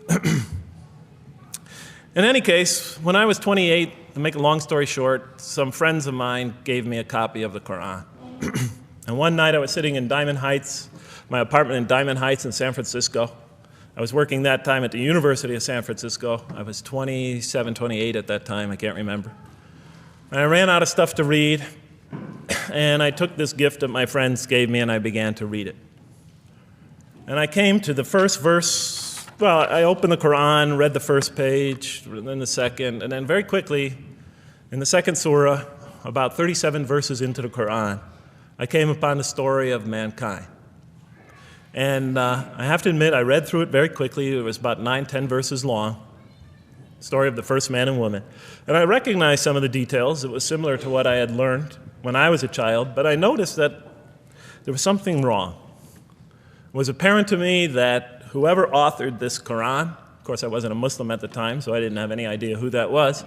In any case, when I was 28, to make a long story short, some friends of mine gave me a copy of the Quran. And one night I was sitting in Diamond Heights, my apartment in Diamond Heights in San Francisco. I was working that time at the University of San Francisco. I was 27, 28 at that time, I can't remember. And I ran out of stuff to read, and I took this gift that my friends gave me and I began to read it. And I came to the first verse. Well, I opened the Quran, read the first page, then the second, and then very quickly, in the second surah, about 37 verses into the Quran, I came upon the story of mankind. And I have to admit, I read through it very quickly. It was about 9, 10 verses long, story of the first man and woman. And I recognized some of the details. It was similar to what I had learned when I was a child, but I noticed that there was something wrong. It was apparent to me that whoever authored this Quran, of course I wasn't a Muslim at the time, so I didn't have any idea who that was,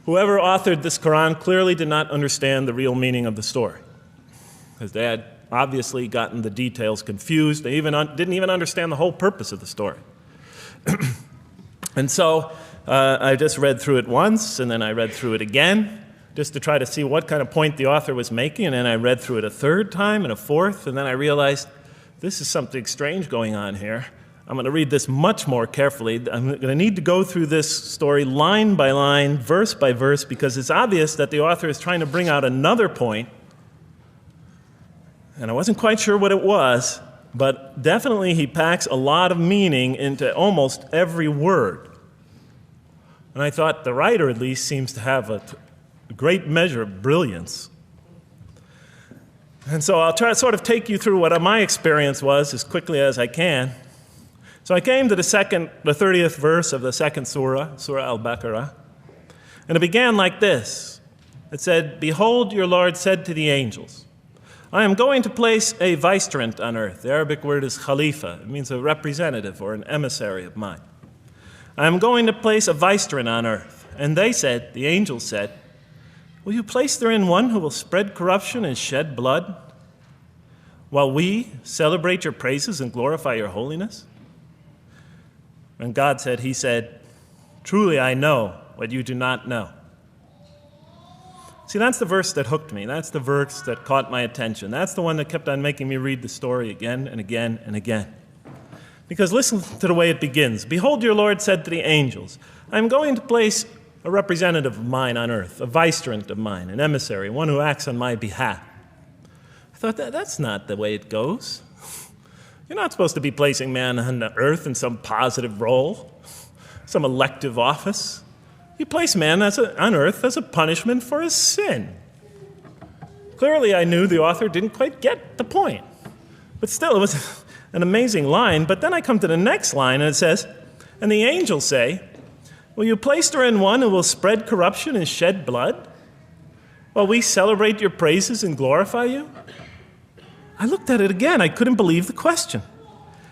whoever authored this Quran clearly did not understand the real meaning of the story, because they had obviously gotten the details confused. They didn't even understand the whole purpose of the story. And so I just read through it once, and then I read through it again, just to try to see what kind of point the author was making, and then I read through it a third time and a fourth, and then I realized this is something strange going on here. I'm going to read this much more carefully. I'm going to need to go through this story line by line, verse by verse, because it's obvious that the author is trying to bring out another point. And I wasn't quite sure what it was, but definitely he packs a lot of meaning into almost every word. And I thought the writer at least seems to have a great measure of brilliance. And so I'll try to sort of take you through what my experience was as quickly as I can. So I came to the 30th verse of the second surah, Surah Al-Baqarah, and it began like this. It said, "Behold, your Lord said to the angels, I am going to place a vicegerent on earth." The Arabic word is khalifa. It means a representative or an emissary of mine. "I am going to place a vicegerent on earth." And they said, the angels said, "Will you place therein one who will spread corruption and shed blood, while we celebrate your praises and glorify your holiness?" And God said, he said, "Truly I know what you do not know." See, that's the verse that hooked me. That's the verse that caught my attention. That's the one that kept on making me read the story again and again and again. Because listen to the way it begins. "Behold, your Lord said to the angels, I am going to place a representative of mine on earth, a vicegerent of mine, an emissary, one who acts on my behalf." I thought, that's not the way it goes. You're not supposed to be placing man on the earth in some positive role, some elective office. You place man on earth as a punishment for his sin. Clearly, I knew the author didn't quite get the point. But still, it was an amazing line. But then I come to the next line, and it says, "And the angels say, will you place therein one who will spread corruption and shed blood, while we celebrate your praises and glorify you?" I looked at it again. I couldn't believe the question.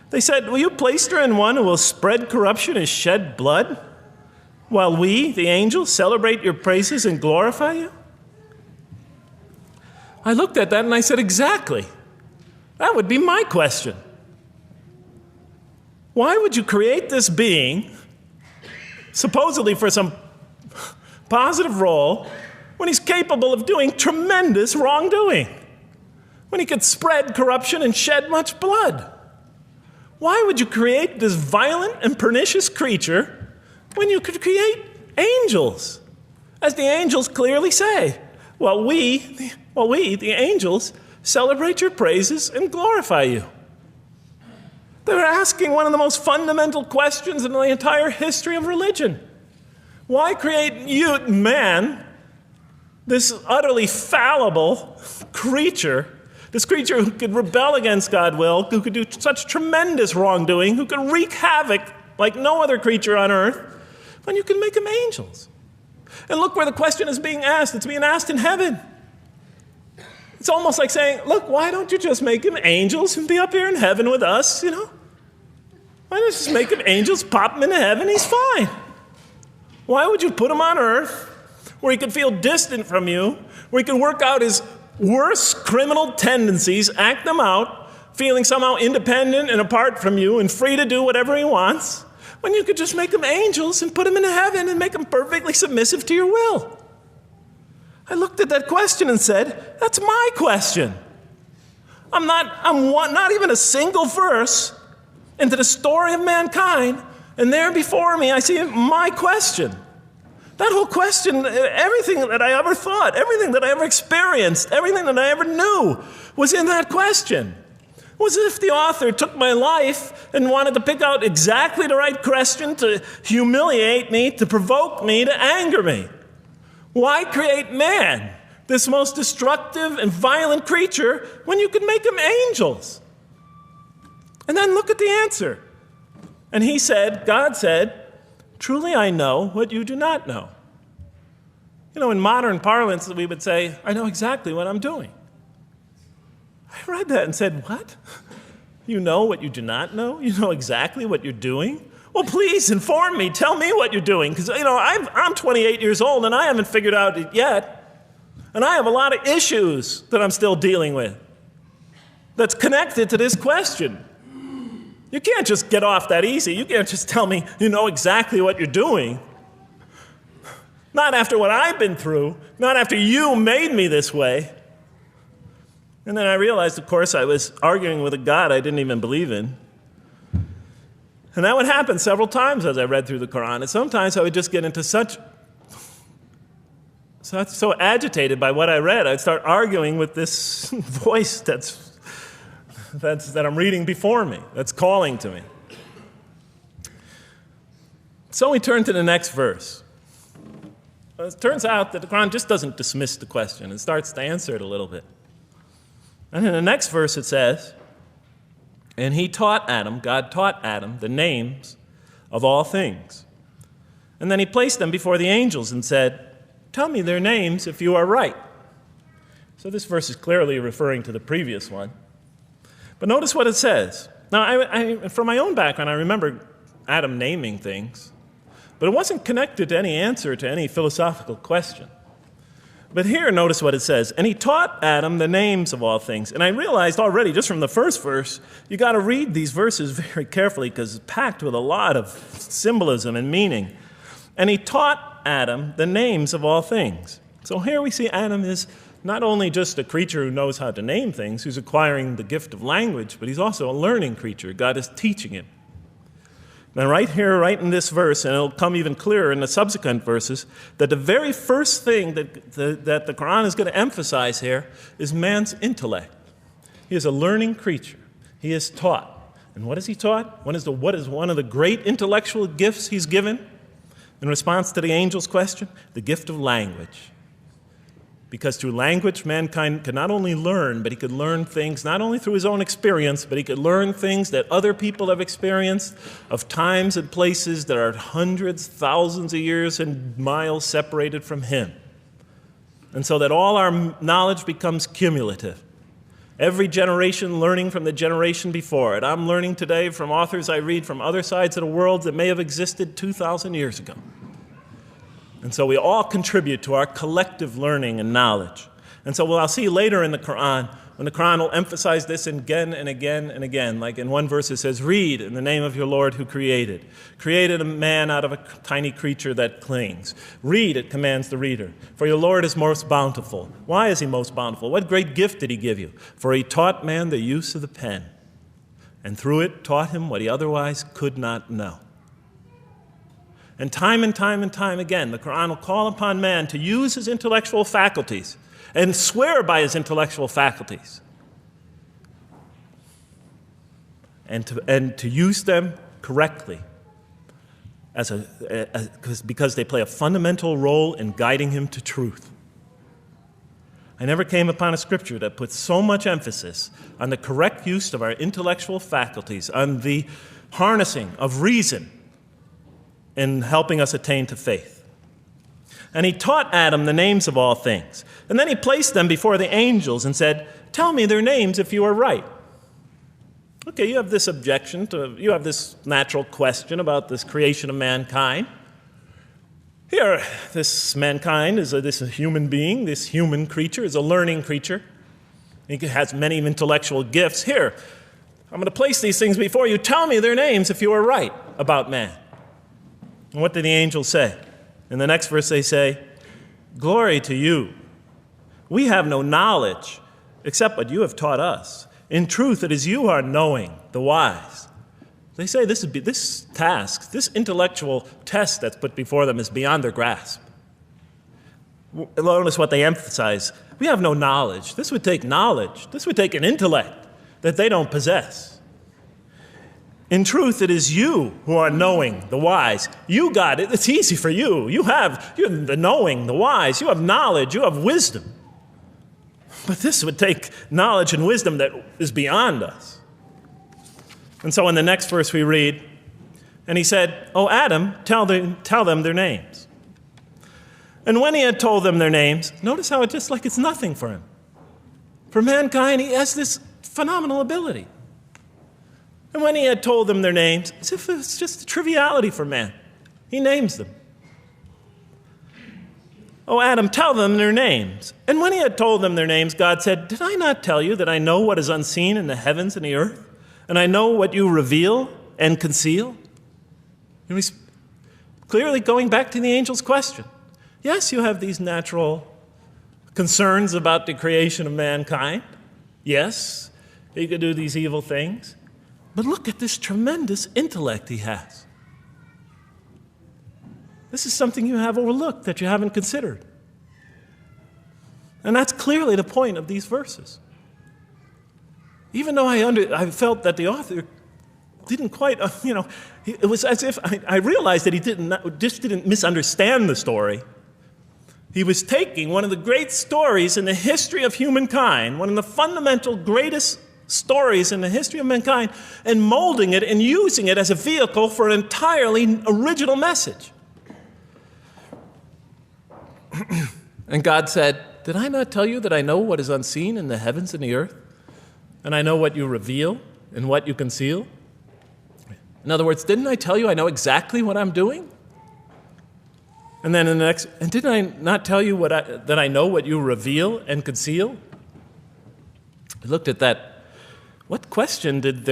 They said, "Will you place therein one who will spread corruption and shed blood, while we, the angels, celebrate your praises and glorify you?" I looked at that and I said, exactly. That would be my question. Why would you create this being, supposedly for some positive role, when he's capable of doing tremendous wrongdoing? When he could spread corruption and shed much blood? Why would you create this violent and pernicious creature when you could create angels? As the angels clearly say, while we, the angels, celebrate your praises and glorify you. They're asking one of the most fundamental questions in the entire history of religion. Why create you, man, this utterly fallible creature, this creature who could rebel against God's will, who could do such tremendous wrongdoing, who could wreak havoc like no other creature on earth, when you can make them angels? And look where the question is being asked. It's being asked in heaven. It's almost like saying, look, why don't you just make them angels and be up here in heaven with us, you know? Why don't you just make them angels, pop them into heaven, he's fine. Why would you put him on earth where he could feel distant from you, where he could work out his worst criminal tendencies, act them out, feeling somehow independent and apart from you and free to do whatever he wants? when you could just make them angels and put them into heaven and make them perfectly submissive to your will? I looked at that question and said, that's my question. I'm not even a single verse into the story of mankind, and there before me I see my question. That whole question, everything that I ever thought, everything that I ever experienced, everything that I ever knew was in that question. It was as if the author took my life and wanted to pick out exactly the right question to humiliate me, to provoke me, to anger me. Why create man, this most destructive and violent creature, when you could make him angels? And then look at the answer. And he said, God said, truly I know what you do not know. You know, in modern parlance, we would say, I know exactly what I'm doing. I read that and said, what? You know what you do not know? You know exactly what you're doing? Well, please inform me. Tell me what you're doing. Because, you know, I'm 28 years old and I haven't figured out it yet. And I have a lot of issues that I'm still dealing with that's connected to this question. You can't just get off that easy. You can't just tell me you know exactly what you're doing. Not after what I've been through. Not after you made me this way. And then I realized, of course, I was arguing with a God I didn't even believe in. And that would happen several times as I read through the Quran. And sometimes I would just get into so agitated by what I read, I'd start arguing with this voice that I'm reading before me, that's calling to me. So we turn to the next verse. Well, it turns out that the Quran just doesn't dismiss the question. It starts to answer it a little bit. And in the next verse it says, and he taught Adam, God taught Adam, the names of all things. And then he placed them before the angels and said, tell me their names if you are right. So this verse is clearly referring to the previous one. But notice what it says. Now, from my own background, I remember Adam naming things, but it wasn't connected to any answer to any philosophical question. But here, notice what it says. And he taught Adam the names of all things. And I realized already, just from the first verse, you got to read these verses very carefully because it's packed with a lot of symbolism and meaning. And he taught Adam the names of all things. So here we see Adam is not only just a creature who knows how to name things, who's acquiring the gift of language, but he's also a learning creature. God is teaching him. Now right here, right in this verse, and it'll come even clearer in the subsequent verses, that the very first thing that the Quran is going to emphasize here is man's intellect. He is a learning creature. He is taught. And what is he taught? What is one of the great intellectual gifts he's given in response to the angel's question? The gift of language. Because through language, mankind could not only learn, but he could learn things not only through his own experience, but he could learn things that other people have experienced of times and places that are hundreds, thousands of years and miles separated from him. And so that all our knowledge becomes cumulative. Every generation learning from the generation before it. I'm learning today from authors I read from other sides of the world that may have existed 2,000 years ago. And so we all contribute to our collective learning and knowledge. And so what I'll see later in the Quran, when the Quran will emphasize this again and again and again. Like in one verse it says, read in the name of your Lord who created. Created a man out of a tiny creature that clings. Read, it commands the reader. For your Lord is most bountiful. Why is he most bountiful? What great gift did he give you? For he taught man the use of the pen. And through it taught him what he otherwise could not know. And time again, the Quran will call upon man to use his intellectual faculties and swear by his intellectual faculties and to use them correctly because they play a fundamental role in guiding him to truth. I never came upon a scripture that puts so much emphasis on the correct use of our intellectual faculties, on the harnessing of reason, in helping us attain to faith. And he taught Adam the names of all things. And then he placed them before the angels and said, tell me their names if you are right. Okay, you have this you have this natural question about this creation of mankind. Here, this mankind is this human being, this human creature is a learning creature. He has many intellectual gifts. Here, I'm going to place these things before you. Tell me their names if you are right about man. And what did the angels say? In the next verse they say, "Glory to you. We have no knowledge except what you have taught us. In truth, it is you who are knowing, the wise." They say this task, this intellectual test that's put before them is beyond their grasp. Notice what they emphasize. We have no knowledge. This would take knowledge. This would take an intellect that they don't possess. In truth, it is you who are knowing, the wise. You got it. It's easy for you. You're the knowing, the wise. You have knowledge. You have wisdom. But this would take knowledge and wisdom that is beyond us. And so in the next verse we read, and he said, "O Adam, tell them their names." And when he had told them their names, notice how it's nothing for him. For mankind, he has this phenomenal ability. And when he had told them their names, as if it's just a triviality for man, he names them. "O Adam, tell them their names." And when he had told them their names, God said, "Did I not tell you that I know what is unseen in the heavens and the earth? And I know what you reveal and conceal?" And he's clearly going back to the angel's question. Yes, you have these natural concerns about the creation of mankind. Yes, he could do these evil things. But look at this tremendous intellect he has. This is something you have overlooked that you haven't considered. And that's clearly the point of these verses. Even though I felt that the author didn't quite, it was as if I realized that he didn't misunderstand the story. He was taking one of the great stories in the history of humankind, one of the fundamental greatest stories in the history of mankind, and molding it and using it as a vehicle for an entirely original message. And God said, "Did I not tell you that I know what is unseen in the heavens and the earth? And I know what you reveal and what you conceal?" In other words, didn't I tell you I know exactly what I'm doing? And then in the next, and didn't I not tell you that I know what you reveal and conceal? I looked at that. What did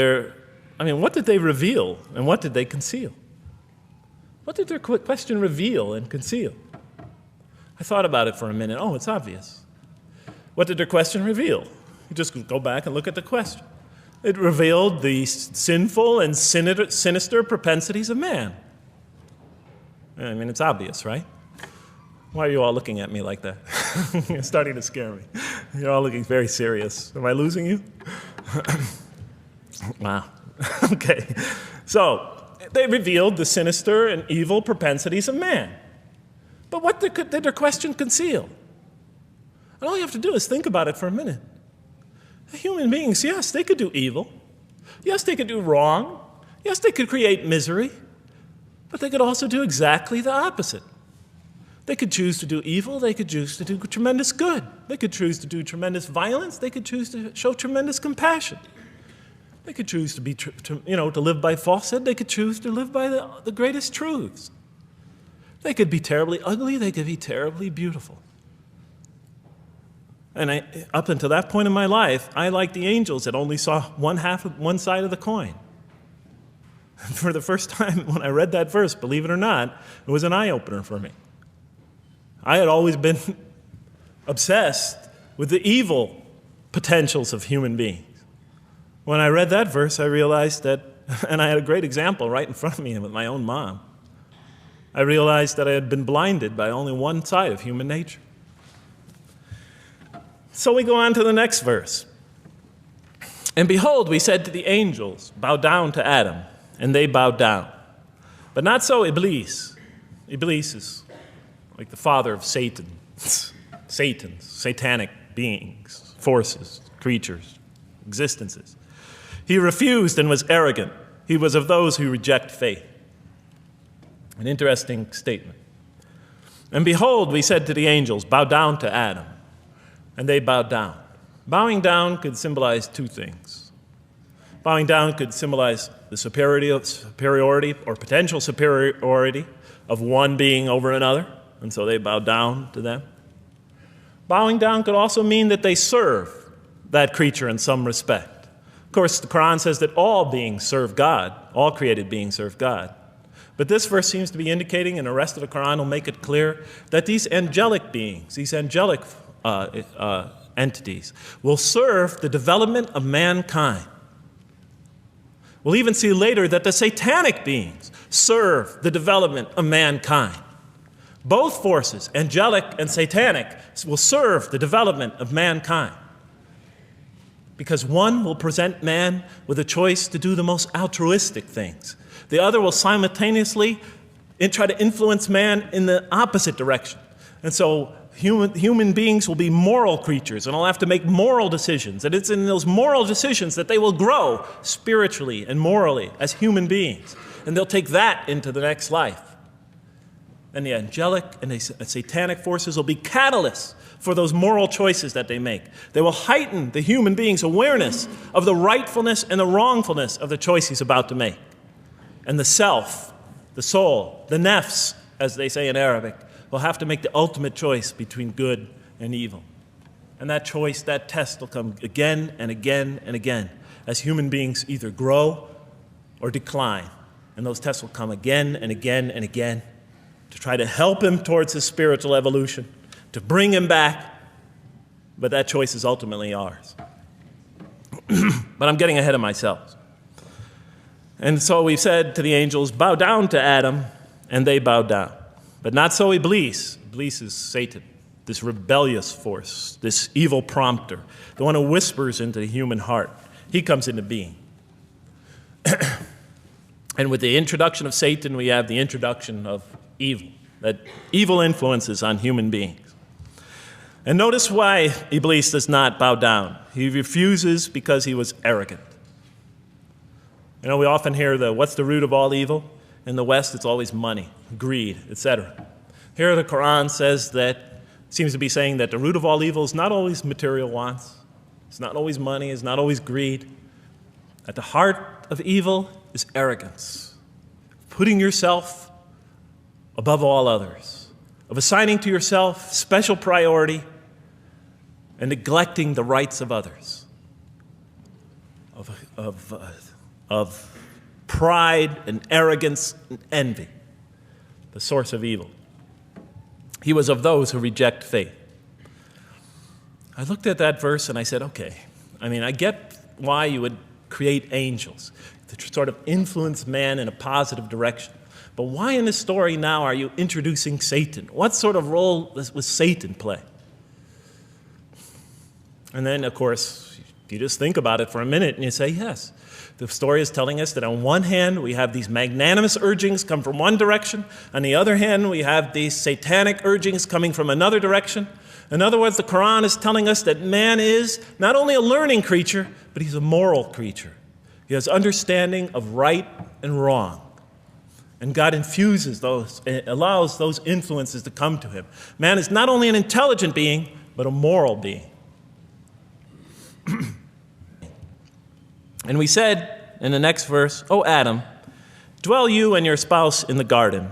they reveal and what did they conceal? What did their question reveal and conceal? I thought about it for a minute. Oh, it's obvious. What did their question reveal? You just go back and look at the question. It revealed the sinful and sinister propensities of man. I mean, it's obvious, right? Why are you all looking at me like that? You're starting to scare me. You're all looking very serious. Am I losing you? Wow. Okay. So, they revealed the sinister and evil propensities of man. But what did their question conceal? And all you have to do is think about it for a minute. Human beings, yes, they could do evil. Yes, they could do wrong. Yes, they could create misery. But they could also do exactly the opposite. They could choose to do evil. They could choose to do tremendous good. They could choose to do tremendous violence. They could choose to show tremendous compassion. They could choose to live by falsehood. They could choose to live by the greatest truths. They could be terribly ugly. They could be terribly beautiful. And up until that point in my life, I, like the angels, that only saw one side of the coin. For the first time when I read that verse, believe it or not, it was an eye-opener for me. I had always been obsessed with the evil potentials of human beings. When I read that verse, I realized that, and I had a great example right in front of me with my own mom, I realized that I had been blinded by only one side of human nature. So we go on to the next verse. "And behold, we said to the angels, bow down to Adam, and they bowed down. But not so Iblis." Iblis is like the father of Satan, satanic beings, forces, creatures, existences. "He refused and was arrogant. He was of those who reject faith." An interesting statement. "And behold, we said to the angels, bow down to Adam, and they bowed down." Bowing down could symbolize two things. Bowing down could symbolize the superiority or potential superiority of one being over another, and so they bowed down to them. Bowing down could also mean that they serve that creature in some respect. Of course, the Quran says that all beings serve God, all created beings serve God. But this verse seems to be indicating, and the rest of the Quran will make it clear, that these angelic beings, these angelic entities, will serve the development of mankind. We'll even see later that the satanic beings serve the development of mankind. Both forces, angelic and satanic, will serve the development of mankind. Because one will present man with a choice to do the most altruistic things. The other will simultaneously try to influence man in the opposite direction. And so human beings will be moral creatures, and they'll have to make moral decisions. And it's in those moral decisions that they will grow spiritually and morally as human beings. And they'll take that into the next life. And the angelic and the satanic forces will be catalysts for those moral choices that they make. They will heighten the human being's awareness of the rightfulness and the wrongfulness of the choice he's about to make. And the self, the soul, the nafs, as they say in Arabic, will have to make the ultimate choice between good and evil. And that choice, that test will come again and again and again as human beings either grow or decline. And those tests will come again and again and again to try to help him towards his spiritual evolution, to bring him back, but that choice is ultimately ours. But I'm getting ahead of myself. And so we said to the angels, bow down to Adam, and they bowed down. But not so Iblis. Iblis is Satan, this rebellious force, this evil prompter, the one who whispers into the human heart. He comes into being. And with the introduction of Satan, we have the introduction of evil, that evil influences on human beings. And notice why Iblis does not bow down. He refuses because he was arrogant. You know, we often hear what's the root of all evil? In the West, it's always money, greed, etc. Here the Quran says that, seems to be saying that the root of all evil is not always material wants. It's not always money, it's not always greed. At the heart of evil is arrogance, putting yourself above all others, of assigning to yourself special priority and neglecting the rights of others, of pride and arrogance and envy, the source of evil. He was of those who reject faith. I looked at that verse and I said, okay, I get why you would create angels to sort of influence man in a positive direction. But why in this story now are you introducing Satan? What sort of role was Satan play? And then, of course, you just think about it for a minute and you say, yes. The story is telling us that on one hand, we have these magnanimous urgings come from one direction. On the other hand, we have these satanic urgings coming from another direction. In other words, the Quran is telling us that man is not only a learning creature, but he's a moral creature. He has understanding of right and wrong. And God infuses those, allows those influences to come to him. Man is not only an intelligent being, but a moral being. And we said in the next verse, O Adam, dwell you and your spouse in the garden,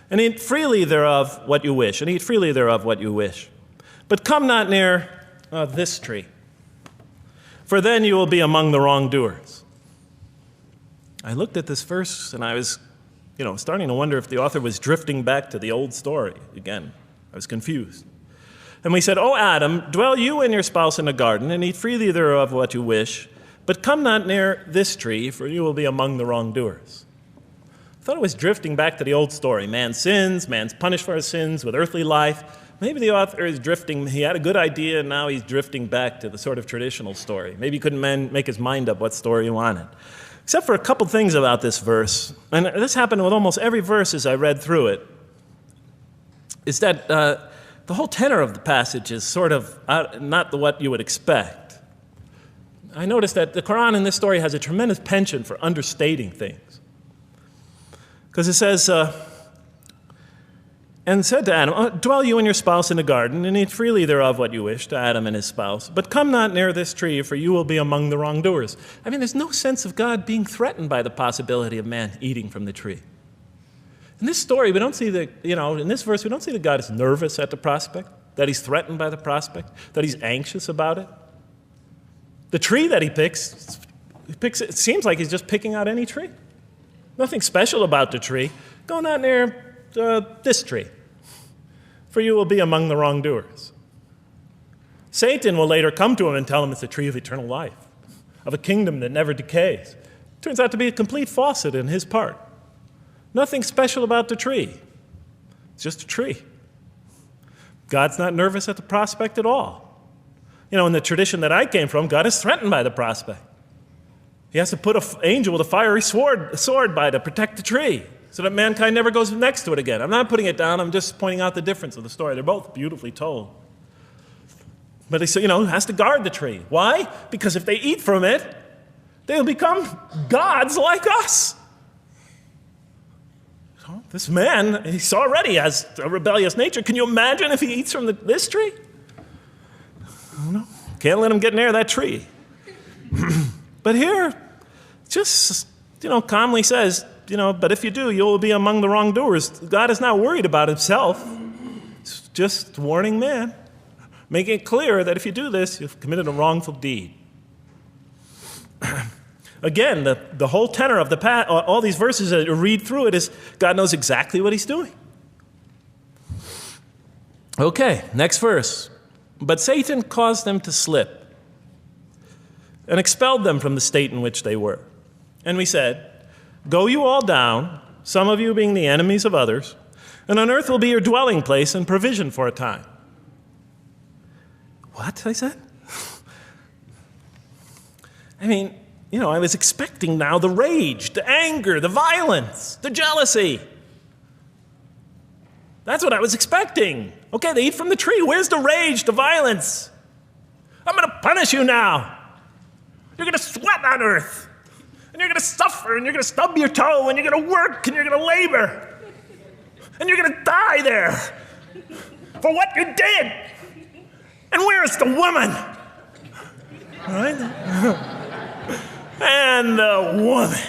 and eat freely thereof what you wish, and eat freely thereof what you wish. But come not near this tree, for then you will be among the wrongdoers. I looked at this verse and I was, starting to wonder if the author was drifting back to the old story again. I was confused. And we said, O Adam, dwell you and your spouse in the garden, and eat freely thereof what you wish, but come not near this tree, for you will be among the wrongdoers. I thought it was drifting back to the old story. Man sins, man's punished for his sins with earthly life. Maybe the author is drifting, he had a good idea, and now he's drifting back to the sort of traditional story. Maybe he couldn't make his mind up what story he wanted. Except for a couple things about this verse, and this happened with almost every verse as I read through it, is that the whole tenor of the passage is sort of not what you would expect. I noticed that the Quran in this story has a tremendous penchant for understating things. Because it says, and said to Adam, dwell you and your spouse in the garden, and eat freely thereof what you wish, to Adam and his spouse. But come not near this tree, for you will be among the wrongdoers. There's no sense of God being threatened by the possibility of man eating from the tree. In this story, we don't see in this verse, we don't see that God is nervous at the prospect, that he's threatened by the prospect, that he's anxious about it. The tree that he picks, it seems like he's just picking out any tree. Nothing special about the tree. Go not near this tree, for you will be among the wrongdoers. Satan will later come to him and tell him it's a tree of eternal life, of a kingdom that never decays. Turns out to be a complete falsehood in his part. Nothing special about the tree. It's just a tree. God's not nervous at the prospect at all. You know, in the tradition that I came from, God is threatened by the prospect. He has to put an angel with a fiery sword by to protect the tree so that mankind never goes next to it again. I'm not putting it down. I'm just pointing out the difference of the story. They're both beautifully told. But he has to guard the tree. Why? Because if they eat from it, they'll become gods like us. This man, he already has a rebellious nature. Can you imagine if he eats from this tree? No, can't let him get near that tree. But here, just, calmly says, but if you do, you'll be among the wrongdoers. God is not worried about himself. He's just warning man, making it clear that if you do this, you've committed a wrongful deed. Again, the whole tenor of all these verses that you read through it is God knows exactly what he's doing. Okay, next verse. But Satan caused them to slip and expelled them from the state in which they were. And we said, go you all down, some of you being the enemies of others, and on earth will be your dwelling place and provision for a time. What? I said? I was expecting now the rage, the anger, the violence, the jealousy. That's what I was expecting. Okay, they eat from the tree. Where's the rage, the violence? I'm going to punish you now. You're going to sweat on earth. And you're going to suffer, and you're going to stub your toe, and you're going to work, and you're going to labor. And you're going to die there for what you did. And where is the woman? All right? And the woman,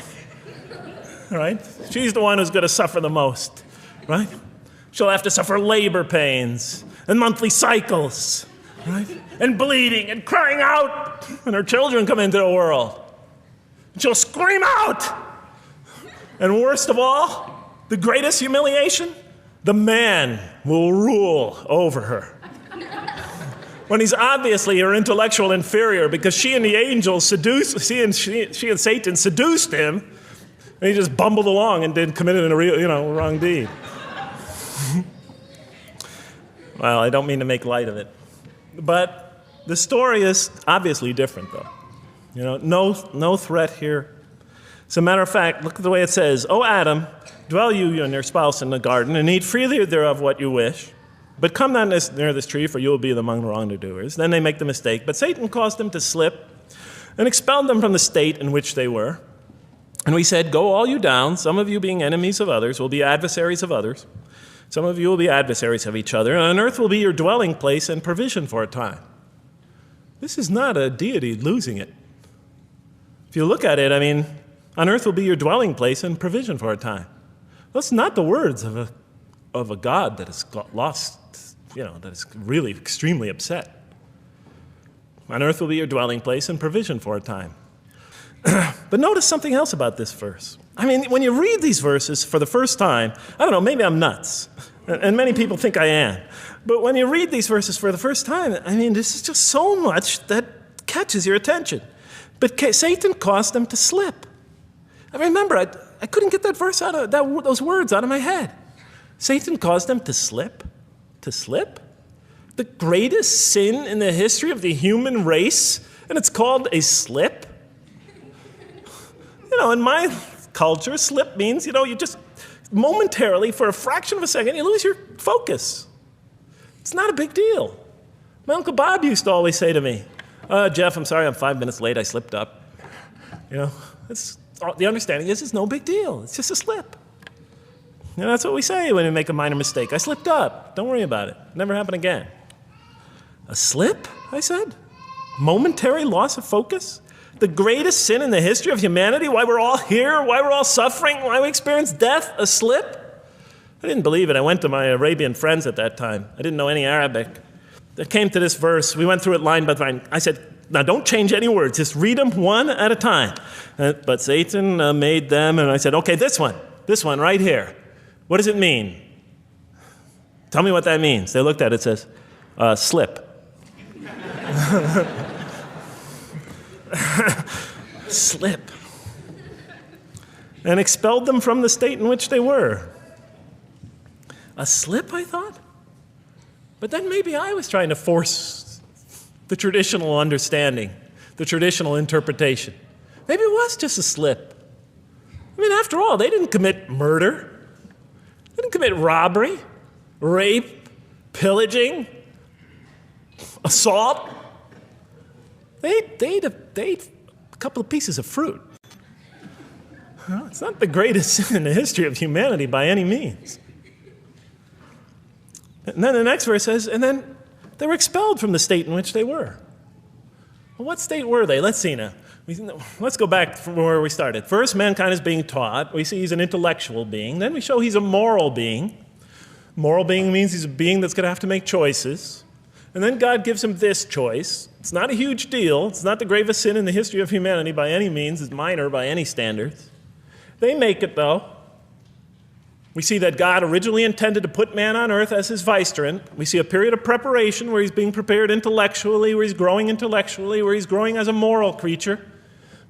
right? She's the one who's going to suffer the most, right? She'll have to suffer labor pains and monthly cycles, right? And bleeding and crying out when her children come into the world. And she'll scream out. And worst of all, the greatest humiliation, the man will rule over her. When he's obviously her intellectual inferior because she and the angels she and Satan seduced him, and he just bumbled along and committed a real, wrong deed. Well, I don't mean to make light of it. But the story is obviously different, though. No threat here. As a matter of fact, look at the way it says, O Adam, dwell you and your spouse in the garden, and eat freely thereof what you wish. But come not near this tree, for you will be among the wrongdoers. Then they make the mistake. But Satan caused them to slip and expelled them from the state in which they were. And we said, go all you down, some of you being enemies of others, will be adversaries of others. Some of you will be adversaries of each other. And on earth will be your dwelling place and provision for a time. This is not a deity losing it. If you look at it, on earth will be your dwelling place and provision for a time. That's not the words of a God that has lost, that is really extremely upset. On earth will be your dwelling place and provision for a time. But notice something else about this verse. When you read these verses for the first time, I don't know, maybe I'm nuts, and many people think I am. But when you read these verses for the first time, this is just so much that catches your attention. But Satan caused them to slip. I remember, I couldn't get that verse those words out of my head. Satan caused them to slip. To slip? The greatest sin in the history of the human race, and it's called a slip? In my culture, slip means, you just momentarily, for a fraction of a second, you lose your focus. It's not a big deal. My Uncle Bob used to always say to me, Jeff, I'm sorry I'm 5 minutes late, I slipped up. The understanding is it's no big deal. It's just a slip. That's what we say when we make a minor mistake. I slipped up. Don't worry about it. Never happen again. A slip, I said? Momentary loss of focus? The greatest sin in the history of humanity? Why we're all here? Why we're all suffering? Why we experience death? A slip? I didn't believe it. I went to my Arabian friends at that time. I didn't know any Arabic. They came to this verse. We went through it line by line. I said, now don't change any words. Just read them one at a time. But Satan made them, and I said, okay, this one right here. What does it mean? Tell me what that means. They looked at it, it says, slip. Slip. And expelled them from the state in which they were. A slip, I thought? But then maybe I was trying to force the traditional understanding, the traditional interpretation. Maybe it was just a slip. I mean, after all, they didn't commit murder. They didn't commit robbery, rape, pillaging, assault. They ate a couple of pieces of fruit. Well, it's not the greatest sin in the history of humanity by any means. And then the next verse says, and then they were expelled from the state in which they were. Well, what state were they? Let's see now. Let's go back from where we started. First, mankind is being taught. We see he's an intellectual being. Then we show he's a moral being. Moral being means he's a being that's going to have to make choices. And then God gives him this choice. It's not a huge deal. It's not the gravest sin in the history of humanity by any means. It's minor by any standards. They make it, though. We see that God originally intended to put man on earth as his vicegerent. We see a period of preparation where he's being prepared intellectually, where he's growing intellectually, where he's growing as a moral creature.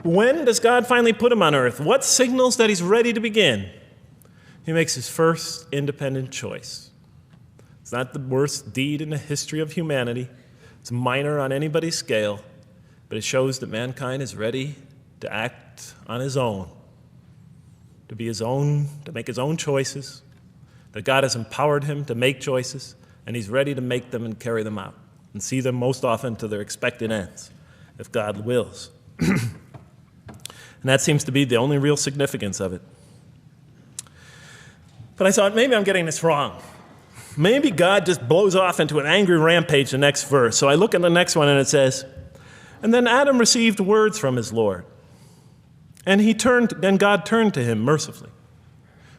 When does God finally put him on earth? What signals that he's ready to begin? He makes his first independent choice. It's not the worst deed in the history of humanity. It's minor on anybody's scale, but it shows that mankind is ready to act on his own, to be his own, to make his own choices, that God has empowered him to make choices, and he's ready to make them and carry them out and see them most often to their expected ends, if God wills. And that seems to be the only real significance of it. But I thought, maybe I'm getting this wrong. Maybe God just blows off into an angry rampage the next verse. So I look at the next one and it says, and then Adam received words from his Lord. And God turned to him mercifully,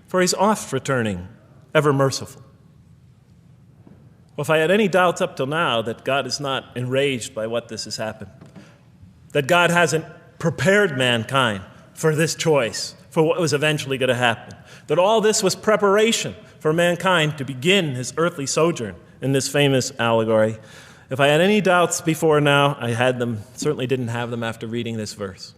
for he's oft returning, ever merciful. Well, if I had any doubts up till now that God is not enraged by what this has happened, that God hasn't prepared mankind for this choice, for what was eventually going to happen, that all this was preparation for mankind to begin his earthly sojourn in this famous allegory. If I had any doubts before now, I had them, certainly didn't have them after reading this verse.